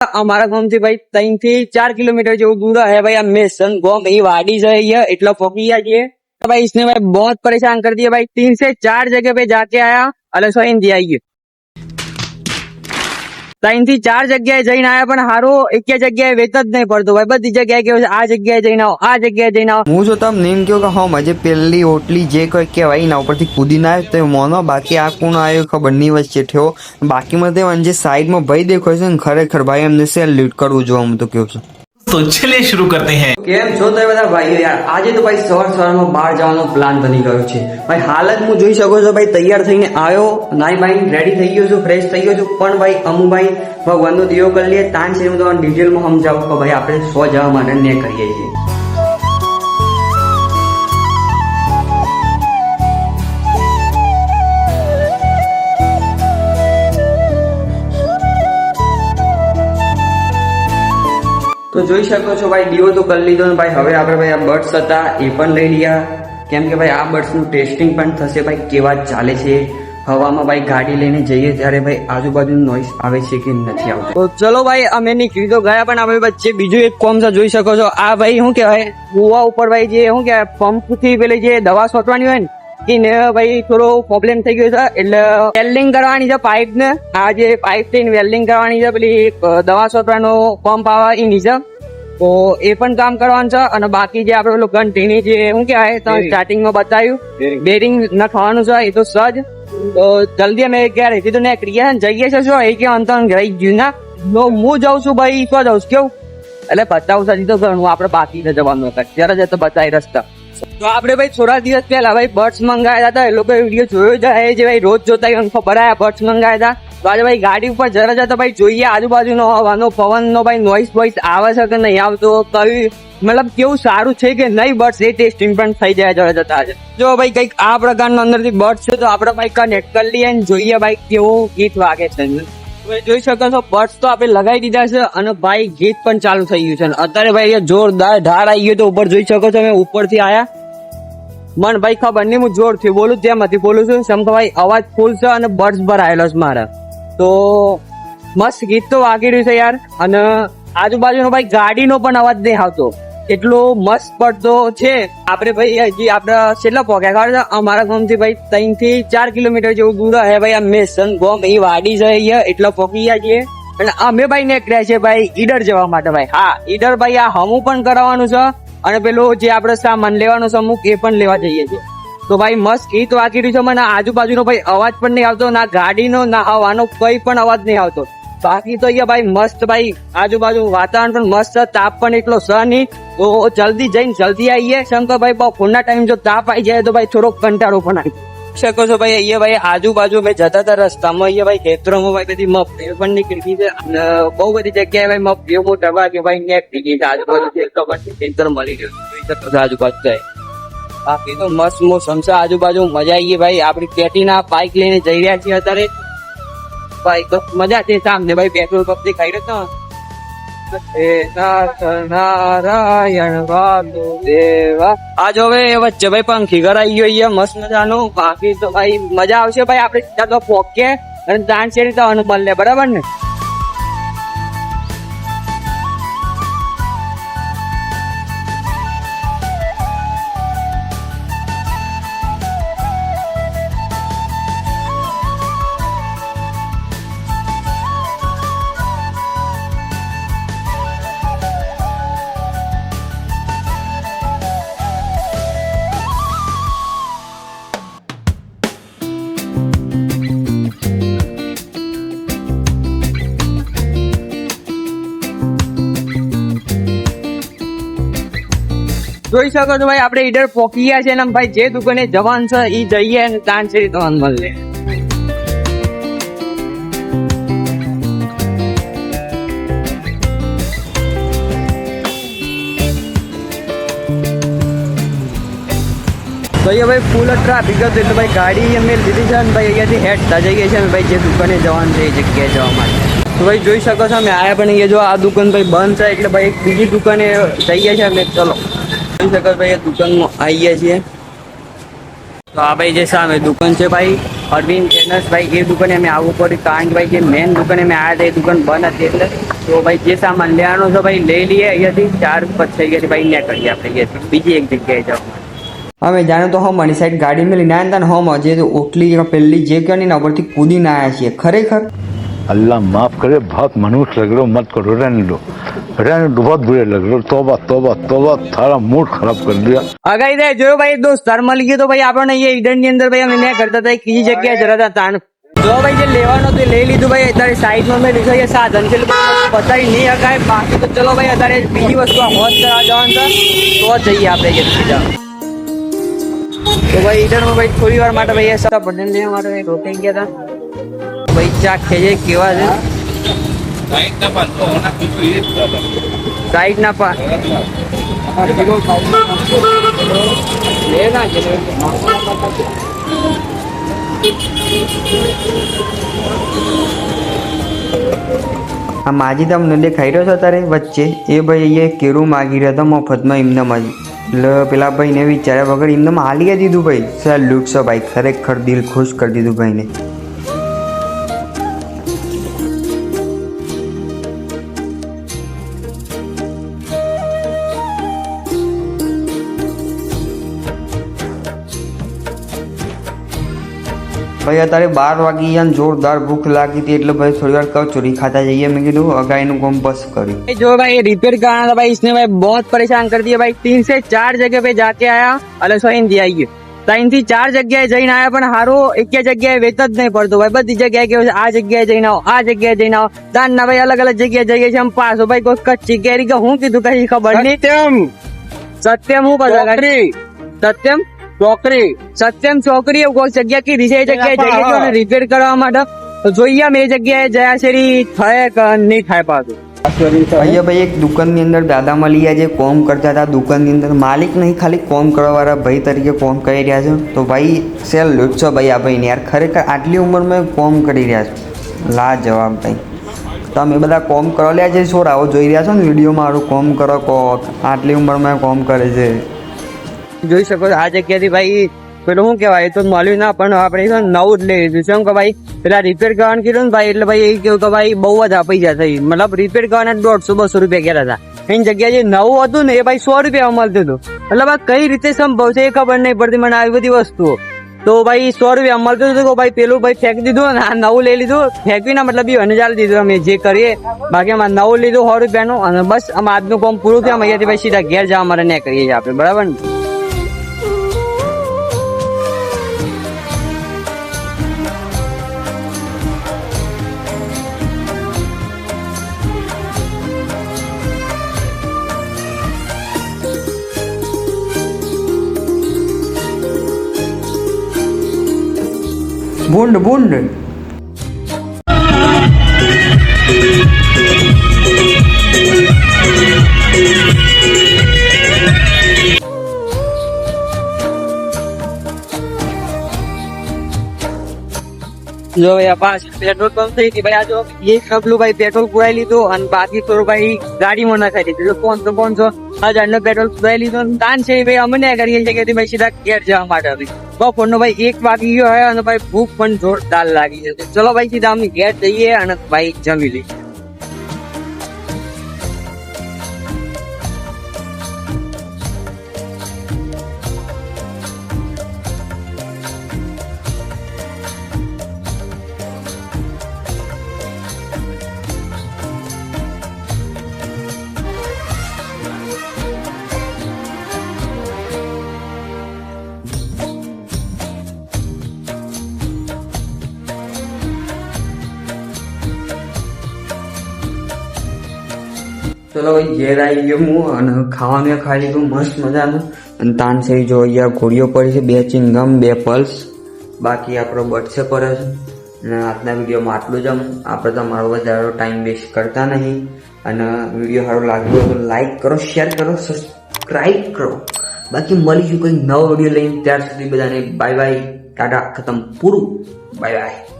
અમારા ગામ થી ભાઈ 3 થી 4 किलोमीटर જેવું દૂર है भाई। हम मेसन गांव में वाड़ी से है इतना पहुंची जाइए भाई। इसने भाई बहुत परेशान कर दिया भाई। 3 से 4 जगह पे जाके आया अलग सो इंडिया आइए 3 થી 4 જગ્યાએ જઈને આયા પણ હારો એક જગ્યાએ વેત જ નહીં પડતો ભાઈ। બધી જગ્યાએ કેવું છે આ જગ્યાએ જઈને આવો આ જગ્યાએ જઈને આવો। હું જો તમે નેમ કહો કે હા મજે પેલી ઓટલી જે કોઈ કહેવાય ના ઉપરથી કૂદીને આવ્યો તો મોનો બાકી આ કોણ આવ્યો ખબર નહીં વચ્ચે થયો। બાકીમાં તે જે સાઈડમાં ભાઈ દેખાય છે ને ખરેખર ભાઈ એમને સેલ્યુટ કરવું જો હું તો કહું છું। तो चलिए शुरू करते हैं। કેમ છો તમે બધા ભાઈઓ યાર। આજે તો ભાઈ સવારમાં બહાર જવાનો પ્લાન બની ગયો છે ભાઈ। હાલ જ હું જોઈ શકો છો ભાઈ તૈયાર થઈને આવ્યો નાઈ ભાઈ રેડી થઈ ગયો છું ફ્રેશ થઈ ગયો છું પણ ભાઈ અમુ ભાઈ ભગવાનનો દીવો કરી લઈએ તાન છે હું તમને ડિટેલમાં સમજાવું કે ભાઈ આપણે 100 જવા માટે ને કરીએ છીએ। તો જોઈ શકો છો ભાઈ દીવો તો કરી લીધો ને ભાઈ હવે આપણે ભાઈ આ બર્ડ્સ હતા એ પણ લઈ લીયા કેમ કે ભાઈ આ બર્ડ્સ નું ટેસ્ટિંગ પણ થશે ભાઈ કેવા ચાલે છે હવામાં ભાઈ ગાડી લઈને જઈએ ત્યારે ભાઈ આજુબાજુનું નોઈસ આવે છે કે નથી આવતો। તો ચલો ભાઈ અમે નીકળી તો ગયા પણ અમે વચ્ચે બીજું એક કોમ છે જોઈ શકો છો આ ભાઈ શું કહેવાય કુવા ઉપર ભાઈ જે શું કહેવાય પંપ થી પેલી જે દવા છોટવાની હોય ને ભાઈ થોડો પ્રોબ્લેમ થઈ ગયો છે એટલે વેલ્ડિંગ કરવાની છે પાઇપ ને આ જે પાઇપ થી વેલ્ડિંગ કરવાની છે પેલી દવા છોટવાનો પંપ આવે એની છે તો એ પણ કામ કરવાનું છે અને બાકી જે આપણે પેલું ઘંટીની જે શું કહેવાય તમે સ્ટાર્ટિંગમાં બતાવ્યું બેરિંગ નખવાનું છે એ તો સજ તો જલ્દી અમે ક્યારે તો નીકળીએ જઈએ છે શું એ કે અંતર રહી ગયું ના હું જાઉં છું ભાઈ તો જાઉં છું કેવું એટલે બતાવું છે તો ઘણું આપણે બાકી છે જવાનું ત્યારે જ તો બતાવી રસ્તા। તો આપણે ભાઈ થોડા દિવસ પહેલા ભાઈ બર્ડ્સ મંગાવ્યા હતા એ લોકો વિડીયો જોયો જાય જે ભાઈ રોજ જોતા ખબર આવ્યા બર્ડ્સ મંગાવ્યા હતા તો આજે ભાઈ ગાડી ઉપર જરા જતા ભાઈ જોઈએ આજુબાજુનો હવાનો પવનનો ભાઈ નોઈસ વોઇસ આવે છે કે નહીં આવતો કયું મતલબ કેવું સારું છે કે નહીં બર્ડ્સ એ ટેસ્ટિંગ પણ થઈ જાય જરા જતા આજે। જો ભાઈ કઈક આ પ્રકારનો અંદરથી બર્ડ્સ છે તો આપણે ભાઈ કનેક્ટ કરી લઈએ અને જોઈએ ભાઈ કેવું ગીત વાગે છે। જોઈ શકો છો બર્ડ્સ તો આપણે લગાવી દીધા છે અને ભાઈ ગીત પણ ચાલુ થઈ ગયું છે અત્યારે ભાઈ જોરદાર ઢાળ આવી ગયો તો ઉપર જોઈ શકો છો અમે ઉપરથી આયા મન ભાઈ ખબર નહીં હું જોરથી બોલું જેમાંથી બોલું છું સમ કે ભાઈ અવાજ ફૂલ છે અને બર્ડ્સ ભરાયેલો છે મારા તો મસ્ત ગીત તો વાગી રહ્યું છે યાર અને આજુબાજુનો ભાઈ ગાડીનો પણ અવાજ નહીં આવતો એટલો મસ્ત પડતો છે। આપણે ભાઈ હજી આપણે કેટલા પહોંચ્યા ખબર છે અમારા ગામથી ભાઈ 3 થી 4 કિલોમીટર જેવું દૂર હે ભાઈ। આ મેસન ગામ એ વાડી છે એટલા પહોંચી ગયા છીએ અને અમે ભાઈ નીકળ્યા છે ભાઈ ઈડર જવા માટે ભાઈ। હા ઈડર ભાઈ આ હમું પણ કરાવવાનું છે અને પેલું જે આપણે સામાન લેવાનો છે અમુક એ પણ લેવા જઈએ છીએ તો ભાઈ મસ્ત ગીત વાગી રહ્યું છે મને આજુબાજુનો ભાઈ અવાજ પણ નહીં આવતો ના ગાડીનો ના હવાનો કોઈ પણ અવાજ નહીં આવતો બાકી તો અહીંયા ભાઈ મસ્ત ભાઈ આજુબાજુ વાતાવરણ પણ મસ્ત છે તાપ પણ એટલો છે નહીં તો જલ્દી જઈને જલ્દી આવીએ શંકરભાઈ બપોરના ટાઈમ જો તાપ આવી જાય તો ભાઈ થોડોક કંટાળો પણ આવી શકો છો ભાઈ અહીંયા ભાઈ આજુબાજુ ભાઈ જતા હતા રસ્તામાં અહીંયા ભાઈ ખેતરોમાં ભાઈ બધી મફળીઓ પણ નીકળી છે અને બહુ બધી જગ્યાએ ભાઈ મફળીઓ મોટા ભાગે ભાઈ નીકળી ગઈ છે આજુબાજુ ખેતર મળી ગયું જોઈ શકો છો આજુબાજુ જાય બાકી તો મસ્ત મોસમ છે આજુબાજુ મજા આવી ગઈ ભાઈ આપડી પેટીના બાઇક લઈને જઈ રહ્યા છીએ અત્યારે ભાઈ તો મજા છે સામને ભાઈ પેટ્રોલ પંપ થી ખાઈ રહ્યો નારાયણ વાસુદેવા આજ હવે વચ્ચે ભાઈ પંખી ઘર આવી ગયો મસ્ત મજાનું બાકી તો ભાઈ મજા આવશે ભાઈ આપડે સીધા તો પોકે અને દાન શેરી થવાનું મળે બરાબર ને। જોઈ શકો છો ભાઈ આપણે ઈડર પહોંચી ગયા છે અને ભાઈ જે દુકાને જવાન છે એ જઈએ અને તાન છે તમને મળે। તો અહીંયા ભાઈ ફૂલ ટ્રાફિક હતું એટલે ભાઈ ગાડી અમે લીધી છે અને ભાઈ અહીંયાથી હેડતા જઈએ છીએ ભાઈ જે દુકાને જવાનું છે એ જગ્યાએ જવા માટે। તો ભાઈ જોઈ શકો છો અમે આયા પણ અહીંયા જો આ દુકાન ભાઈ બંધ છે એટલે ભાઈ બીજી દુકાને જઈએ છીએ અમે ચલો જોઈ શકો ભાઈ દુકાનમાં આવીએ છીએ તો આ ભાઈ જે સામે દુકાન છે ભાઈ અરવિંદ ટેનર્સ ભાઈ એ દુકાને અમે આવવું પડ્યું કારણ કે ભાઈ જે મેન દુકાને અમે આવ્યા હતા એ દુકાન બંધ હતી એટલે તો ભાઈ જે સામાન લેવાનો છે ભાઈ લઈ લઈએ અહીંયાથી 4 5 થઈ ગયા ભાઈ ને કરીએ આપણે અહીંયાથી બીજી એક જગ્યાએ જવા અમે જાણે તો હમ મારી સાઈડ ગાડી મેં લઈને આવ્યા હતા ને હમ જે ઓટલી પેલી જે કહે ને ઉપરથી કૂદીને આવ્યા છીએ ખરેખર अल्लाह माफ करे बहुत मनुष्य लग रहे हो मत करो रहने दो बहुत बुरे लग रहे हो तौबा तौबा तौबा थारा मूड खराब कर दिया અગાઈ દે જોયો ભાઈ દોસ્ત તાર મળી ગયો તો ભાઈ આપણને અહીંયા ઈડન ની અંદર ભાઈ અમે ન્યા કરતા હતા કઈ જગ્યાએ જરા હતા તાન જો ભાઈ જે લેવાનો તે લઈ લીધું ભાઈ અત્યારે સાઈડમાં મેં લીધો સાધન છે બતાવી નહીં અગાય બાકી તો ચલો ભાઈ અત્યારે બીજી વસ્તુ આ હોત કરવા જવાનું છે તો જઈએ આપણે કે સીધા તો ભાઈ ઈડનમાં ભાઈ થોડી વાર માટે ભાઈ સતા પટેલ લેવા માટે રોકાઈ ગયા હતા ભાઈ ચા ખેજે કેવા છે સાઈડ ના પા આ માજી તમને દેખાઈ રહ્યો છો તારે વચ્ચે એ ભાઈ અહીંયા કેરું માગી રહ્યા હતા મફતમાં એમને માજી એટલે પેલા ભાઈને વિચાર્યા વગર એમને હાલી દીધું ભાઈ સર લૂટશો ભાઈ ખરેખર દિલ ખુશ કરી દીધું ભાઈને ભાઈ અત્યારે 12 વાગી ગયા ને જોરદાર ભૂખ લાગી હતી એટલે ભાઈ થોડી વાર કચોરી ખાતા જઈએ મેં કીધું અગાઈનું કામ બસ કર્યું जो भाई रिपेयर कराना था भाई इसने भाई बहुत परेशान कर दिया भाई 3 से 4 जगह पे जाके आया अल सोइन दिया 3 થી 4 જગ્યાએ જઈને આયા પણ હારો એક જગ્યાએ વેત જ નહીં પડતો ભાઈ બધી જગ્યાએ કેવું છે આ જગ્યાએ જઈને આવો આ જગ્યાએ જઈને આવો દાન ના ભાઈ અલગ અલગ જગ્યાએ જઈએ છીએ પાછો ભાઈ કોઈ કચ્ચી કેરી કે હું કીધું કઈ ખબર નહીં સત્યમ હું બધા સત્યમ ચોકરી એવું કોઈ જગ્યા કીધી છે એ જગ્યાએ જઈએ છીએ અને રિપેર કરવા માટે તો જોઈએ અમે એ જગ્યાએ જયા છે થાય કે નહીં થાય પાછું અહીંયા ભાઈ એક દુકાનની અંદર દાદા મલિયા જે કોમ કરતા હતા દુકાનની અંદર માલિક નહીં ખાલી કોમ કરવાવાળા ભાઈ તરીકે કોમ કરી રહ્યા છે તો ભાઈ સેલ લૂટશો ભાઈ આ ભાઈને યાર ખરેખર આટલી ઉંમરમાં કોમ કરી રહ્યા છો લા જવાબ ભાઈ તમે બધા કોમ કરવા લ્યા છે છોડ આવો જોઈ રહ્યા છો ને વિડીયોમાં મારું કોમ કરો કો આટલી ઉંમરમાં કોમ કરે છે જોઈ શકો છો આ જગ્યાથી ભાઈ પેલું શું કહેવાય તો મળ્યું ના પણ આપણે નવું જ લઈ લીધું છે કે ભાઈ પેલા રિપેર કરવાનું કીધું ને ભાઈ એટલે ભાઈ એ કેવું કે ભાઈ બહુ જ પૈસા થઈ મતલબ રિપેર કરવાના 150-200 રૂપિયા ગયા હતા એની જગ્યાએ જે નવું હતું ને એ ભાઈ 100 રૂપિયા મળતું હતું એટલે ભાઈ કઈ રીતે સંભવ છે એ ખબર નહીં પડતી મને આવી બધી વસ્તુઓ તો ભાઈ 100 રૂપિયા મળતું હતું તો ભાઈ પેલું ભાઈ ફેંકી દીધું ને આ નવું લઈ લીધું ફેંકવીના મતલબ એને ચાલી દીધું અમે જે કરીએ બાકી અમારે નવું લીધું 100 રૂપિયાનું અને બસ આમ આજનું કામ પૂરું થયું અહીંયાથી ભાઈ સીધા ઘેર જવા મારે ને કરીએ છીએ આપણે બરાબર ને બુંડ બુંડ જો ભાઈ પાસ પેટ્રોલ પંપ થઈ હતી ભાઈ આ જો એક ડબલું ભાઈ પેટ્રોલ પુરાઈ લીધું અને બાકી થોડું ભાઈ ગાડીમાં નખાઈ દીધું એટલે 500 નો પેટ્રોલ પુરાઈ લીધું દાન છે ભાઈ અમે ને કરીએ છીએ કે ભાઈ સીધા ઘેર જવા માટે બપોરનો ભાઈ 1 વાગી ગયો હોય અને ભાઈ ભૂખ પણ જોરદાર લાગી છે ચલો ભાઈ સીધા અમે ઘેર જઈએ અને ભાઈ જમી લઈએ ચલો ભાઈ ઘેર આવી ગયો હું અને ખાવાનું ખાઈ લીધું મસ્ત મજાનું અને તાનસેરી જો અહીંયા ઘોડીઓ પડી છે 2 ચિંગમ 2 પલ્સ બાકી આપણો બર્થડે પડે છે અને આજના વિડીયોમાં આટલું જ આપણે તમારો વધારે ટાઈમ વેસ્ટ કરતા નહીં અને વિડીયો સારો લાગ્યો તો લાઈક કરો શેર કરો સબસ્ક્રાઈબ કરો બાકી મળીશું કોઈ નવો વિડીયો લઈને ત્યાર સુધી બધાને બાય બાય ટાટા ખતમ પૂરું બાય બાય